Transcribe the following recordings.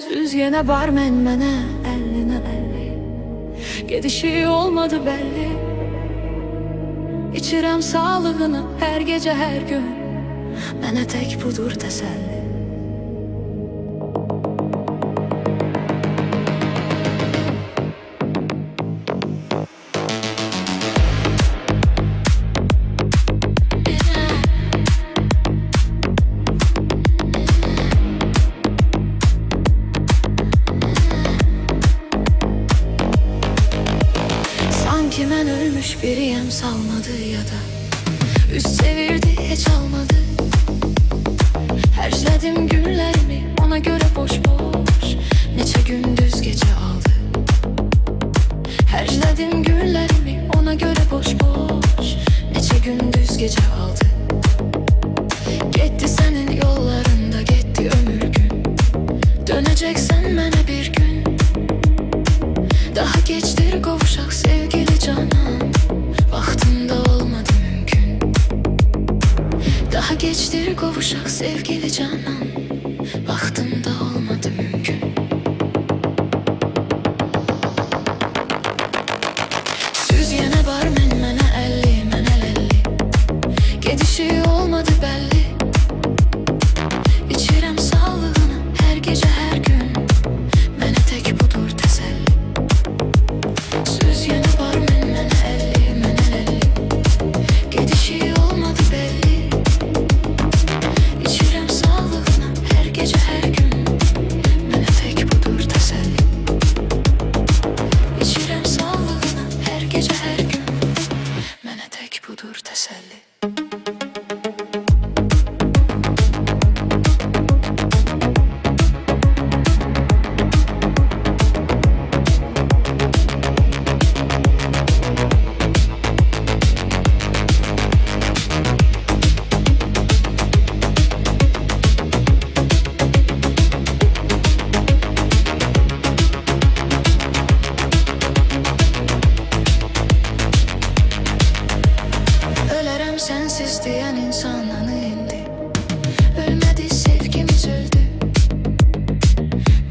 Süz yenə barmen mənə əllinə əlli. Gedişi olmadı belli. İçirəm sağlığını hər gecə hər gün. Mənə tək budur təsəlli. Sanki mən ölmüş biriyəm, salmadı ya da üst çevirdi, heç almadı. Hərclədim günlərimi ona görə boş-boş, neçə gündüz gecə aldı. Hərclədim günlərimi ona görə boş-boş, neçə gündüz gecə aldı. Getdi sənin yollarında, getdi ömür gün. Dönəcəksən mənə bir gün. Daha geçtir qovuşaq sevgili canan, vaxtında olmadı mümkün. Daha geçtir qovuşaq sevgili canan, vaxtında olmadı mümkün. Süz yenə barmen mənə əlli, mənə əlli. Gedişi olmadı belli. İçirəm sağlığını hər gecə hər gün. Mənə tək budur təsəlli. Süz yenə barmen mənə əlli, mənə əlli. Gedişi olmadı belli. İçirəm sağlığını hər gecə hər gün. Mənə tək budur təsəlli. İçirəm sağlığını hər gecə hər gün. Mənə tək budur təsəlli. Sensiz diyen insanları indi. Ölmedi sevgimiz öldü.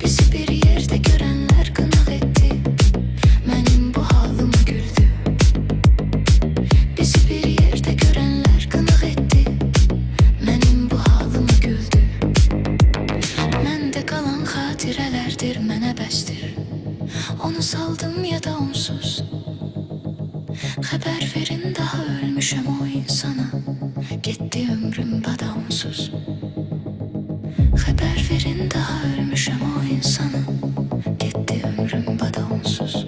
Bizi bir yerde görenler gınah etti. Benim bu halıma güldü. Bizi bir yerde görenler gınah etti. Benim bu halıma güldü. Mende kalan hatirelerdir, mənə bəsdir. Onu saldım ya da onsuz. Xəbər verin, daha ölmüşəm o insana. Getdi ömrüm bada onsuz. Xəbər verin, daha ölmüşəm o insana. Getdi ömrüm bada onsuz.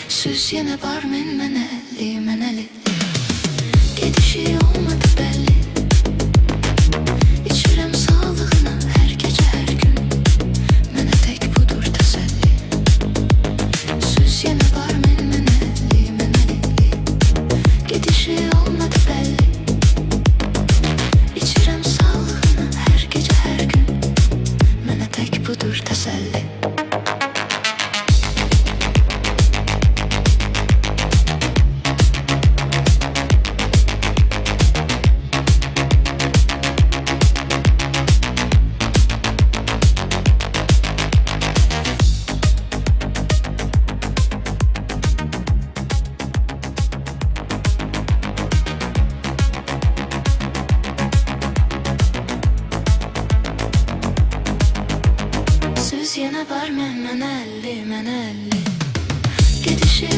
Süz yenə barmen mənə əlli, mənə əlli. Gedişi olmadı belli. İçirəm sağlığını hər gecə hər gün. Mənə tək budur təsəlli. Süz yenə barmen mənə əlli, mənə əlli. Gedişi olmadı belli. İçirəm sağlığını hər gecə hər gün. Mənə tək budur təsəlli. Süz yenə barmen mənə əlli, mənə əlli. Gedişi